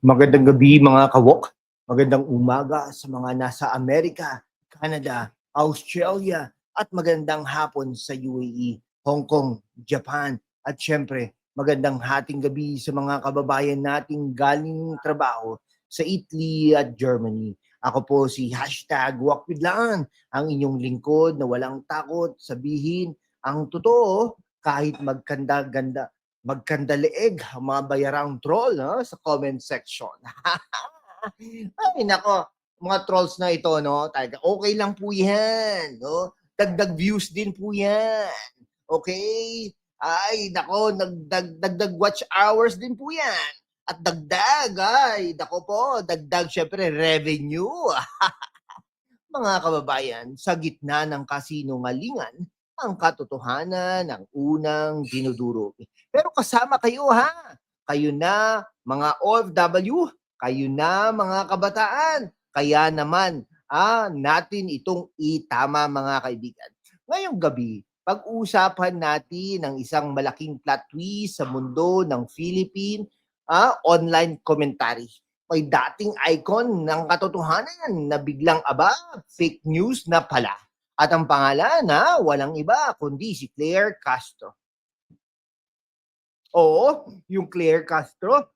Magandang gabi mga kawok. Magandang umaga sa mga nasa Amerika, Canada, Australia at magandang hapon sa UAE, Hong Kong, Japan at syempre magandang hating gabi sa mga kababayan nating galing trabaho sa Italy at Germany. Ako po si #WalkWithLan, ang inyong lingkod na walang takot sabihin ang totoo kahit magkanda-ganda magkandaliig ang mga bayarang troll no, sa comment section. Ay nako, mga trolls na ito no, talaga okay lang po 'yan, no? Dagdag views din po 'yan. Okay? Ay nako, dagdag watch hours din po 'yan. At dagdag, ay nako po, dagdag syempre revenue. Mga kababayan, sa gitna ng kasinungalingan, ang katotohanan ang unang dinudurog. Pero kasama kayo ha. Kayo na mga OFW, kayo na mga kabataan. Kaya naman natin itong itama mga kaibigan. Ngayong gabi, pag-uusapan natin ang isang malaking plot twist sa mundo ng Philippine online commentary. May dating icon ng katotohanan na biglang fake news na pala. At ang pangalan na walang iba kundi si Claire Castro. Oo, yung Claire Castro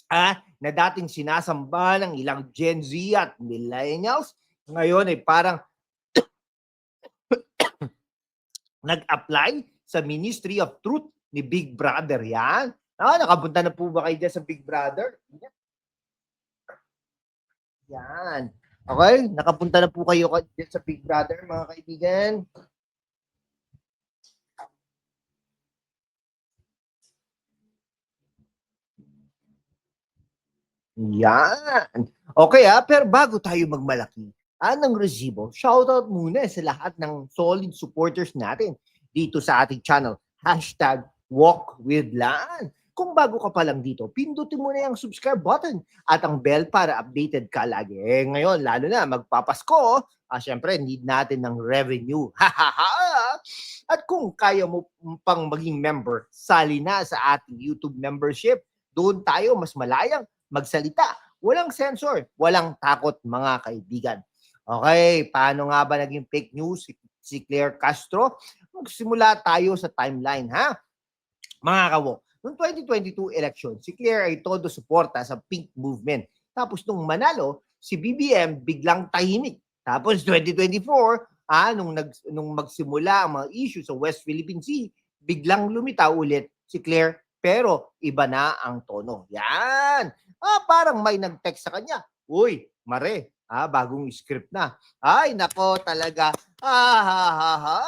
na dating sinasamba ng ilang Gen Z at millennials, ngayon ay parang nag-apply sa Ministry of Truth ni Big Brother yan. Nakapunta na po ba kayo dyan sa Big Brother? Yan. Okay? Nakapunta na po kayo dyan sa Big Brother, mga kaibigan. Yan. Okay pero bago tayo magmalaki, anong resibo, shoutout muna sa lahat ng solid supporters natin dito sa ating channel. #WalkWithLan. Kung bago ka pa lang dito, pindutin mo na yung subscribe button at ang bell para updated ka lagi. Ngayon, lalo na magpapasko, syempre need natin ng revenue. At kung kaya mo pang maging member, sali na sa ating YouTube membership. Doon tayo mas malayang magsalita. Walang censor, walang takot mga kaibigan. Okay, paano nga ba naging fake news si Claire Castro? Magsimula tayo sa timeline ha. Mga kawo, noong 2022 election, si Claire ay todo suporta sa Pink Movement. Tapos nung manalo, si BBM biglang tahimik. Tapos 2024, nung magsimula ang mga issue sa West Philippine Sea, biglang lumitaw ulit si Claire pero iba na ang tono. Yan. Parang may nag-text sa kanya. Uy, Mare, bagong script na. Ay, nako talaga. Ha, ha, ha, ha.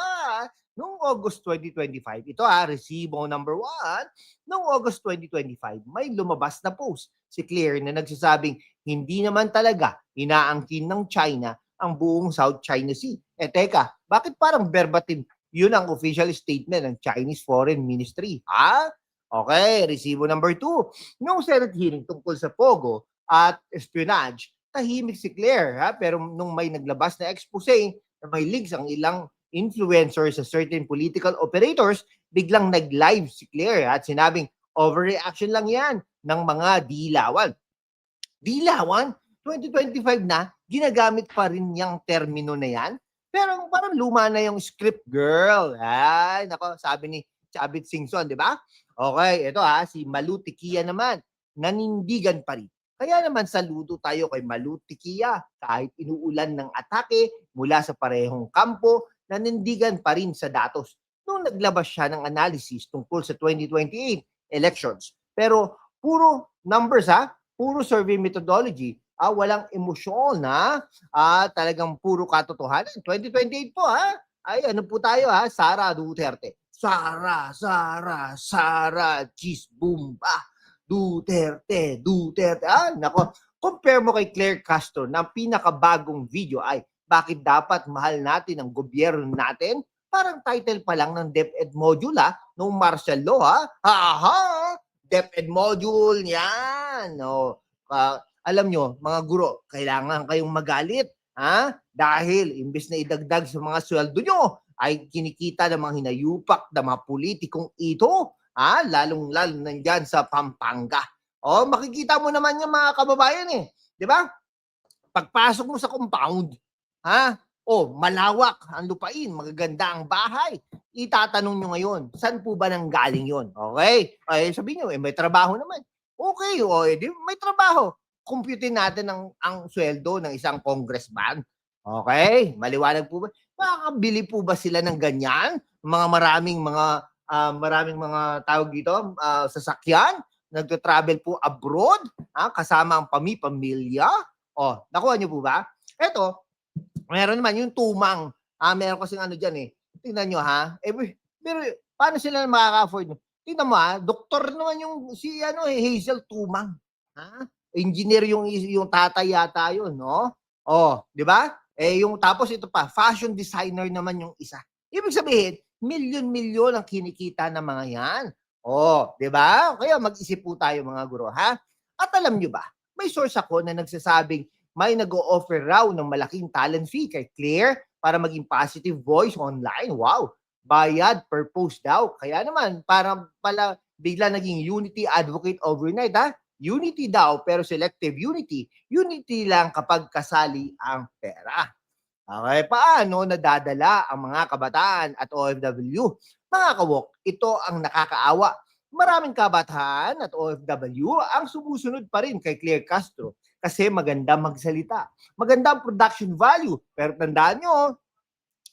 Noong August 2025, ito resibo number 1, noong August 2025, may lumabas na post si Claire na nagsasabing hindi naman talaga inaangkin ng China ang buong South China Sea. Teka, bakit parang verbatim yun ang official statement ng Chinese Foreign Ministry? Okay, resibo number 2. Noong Senate hearing tungkol sa Pogo at espionage, tahimik si Claire pero nung may naglabas na expose na may links ang ilang influencers sa certain political operators, biglang nag-live si Claire at sinabing overreaction lang yan ng mga dilawan. Dilawan? 2025 na, ginagamit pa rin yung termino na yan? Pero parang luma na yung script, girl. Ay, nako, sabi ni Chavit Singson, di ba? Okay, ito si Malu Tikia naman, nanindigan pa rin. Kaya naman saludo tayo kay Malu Tikia kahit inuulan ng atake mula sa parehong kampo, nanindigan pa rin sa datos nung naglabas siya ng analysis tungkol sa 2028 elections. Pero puro numbers puro survey methodology, walang emosyon talagang puro katotohanan. 2028 po ay ano po tayo Sara Duterte. Sara, cheese boom Duterte. Nako, compare mo kay Claire Castro na pinakabagong video ay bakit dapat mahal natin ang gobyerno natin? Parang title pa lang ng DepEd module noong martial law DepEd module yan. Alam nyo, mga guro, kailangan kayong magalit dahil imbes na idagdag sa mga sweldo nyo ay kinikita ng mga hinayupak ng mga politikong ito lalong-lalo nandyan sa Pampanga. Makikita mo naman yung mga kababayan eh. Di ba? Pagpasok mo sa compound, malawak ang lupain, magaganda ang bahay. Itatanong nyo ngayon, saan po ba nang galing yon? Okay? Ay, sabihin nyo, may trabaho naman. Okay, di, may trabaho. Computein natin ang sweldo ng isang congressman. Okay? Maliwanag po ba? Makakabili po ba sila ng ganyan? Maraming mga tawag dito, sasakyan, nagto-travel po abroad, kasama ang pamilya. Nakuha niyo po ba? Ito, meron naman yung tumang. Meron kasing ano dyan eh. Tingnan nyo ha. Pero paano sila makaka-afford? Tingnan mo doktor naman yung si Hazel Tumang. Engineer yung tatay yata yun, no? Di ba? Yung tapos ito pa, fashion designer naman yung isa. Ibig sabihin, milyon-milyon ang kinikita ng mga yan. Di ba? Kaya mag-isip po tayo mga guro, ha? At alam nyo ba, may source ako na nagsasabing may nag-o-offer raw ng malaking talent fee kay Claire para maging positive voice online. Wow! Bayad per post daw. Kaya naman, parang pala bigla naging unity advocate overnight, ha? Unity daw, pero selective unity. Unity lang kapag kasali ang pera. Okay, paano nadadala ang mga kabataan at OFW? Mga kawok, ito ang nakakaawa. Maraming kabataan at OFW ang sumusunod pa rin kay Claire Castro kasi maganda magsalita. Maganda ang production value. Pero tandaan nyo,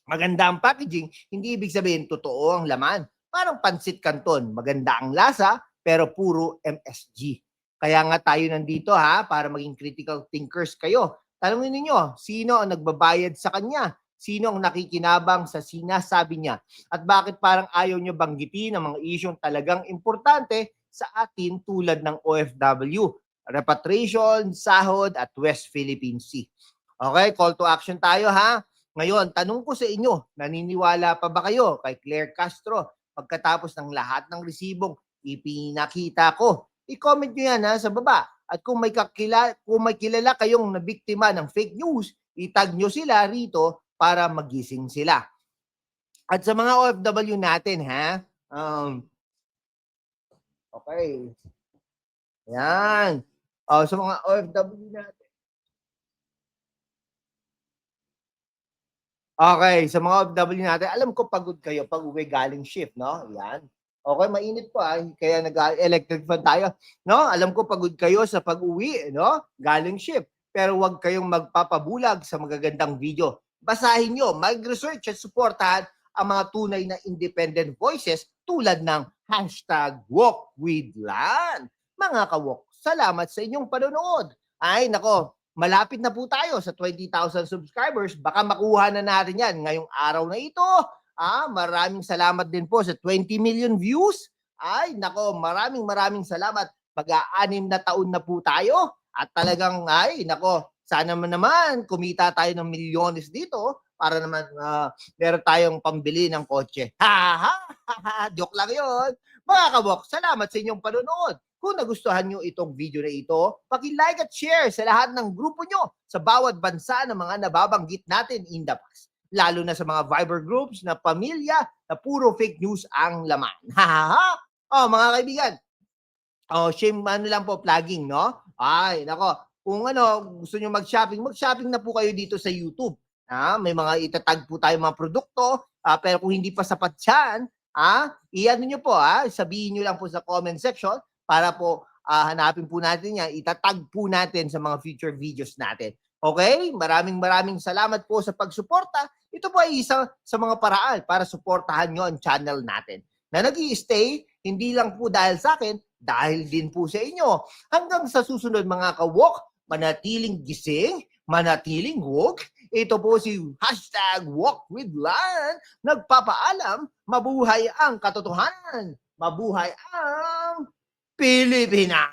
maganda ang packaging, hindi ibig sabihin totoo ang laman. Parang pansit canton, maganda ang lasa, pero puro MSG. Kaya nga tayo nandito para maging critical thinkers kayo. Tanungin niyo, sino ang nagbabayad sa kanya? Sino ang nakikinabang sa sinasabi niya? At bakit parang ayaw niyo banggitin ang mga isyong talagang importante sa atin tulad ng OFW, repatriation, sahod, at West Philippine Sea? Okay, call to action tayo Ngayon, tanong ko sa inyo, naniniwala pa ba kayo kay Claire Castro pagkatapos ng lahat ng resibong ipinakita ko? I-comment nyo yan sa baba. At kung may kilala kayong nabiktima ng fake news, itag nyo sila rito para magising sila. At sa mga OFW natin, okay. Yan. Sa mga OFW natin. Okay, sa mga OFW natin, alam ko pagod kayo pag uwi galing shift, no? Yan. Okay, mainit po kaya nag-electric fan tayo. No? Alam ko pagod kayo sa pag-uwi, no? Galing shift. Pero huwag kayong magpapabulag sa magagandang video. Basahin nyo, mag-research at supportahan ang mga tunay na independent voices tulad ng #WalkWithLan. Mga kawok, salamat sa inyong panonood. Ay, nako, malapit na po tayo sa 20,000 subscribers. Baka makuha na natin yan ngayong araw na ito. Maraming salamat din po sa 20 million views. Ay, nako, maraming salamat. Mag-6 na taon na po tayo. At talagang, sana naman kumita tayo ng milyones dito para naman meron tayong pambili ng kotse. Joke lang yun. Mga kabok, salamat sa inyong panonood. Kung nagustuhan nyo itong video na ito, paki-like at share sa lahat ng grupo nyo sa bawat bansa ng mga nababanggit natin in the past. Lalo na sa mga Viber groups na pamilya na puro fake news ang laman. Mga kaibigan. Shame lang po, plugging, no? Ay, nako. Kung gusto nyo mag-shopping na po kayo dito sa YouTube. May mga itatag po tayo mga produkto. Pero kung hindi pa sapat yan, i-ano nyo po, sabihin nyo lang po sa comment section para po hanapin po natin yan. Itatag po natin sa mga future videos natin. Okay? Maraming salamat po sa pagsuporta. Ito po ay isa sa mga paraan para suportahan nyo ang channel natin. Na nag-i-stay, hindi lang po dahil sa akin, dahil din po sa inyo. Hanggang sa susunod mga kawok, manatiling gising, manatiling woke. Ito po si #WalkWithLan. Nagpapaalam, mabuhay ang katotohanan. Mabuhay ang Pilipinas!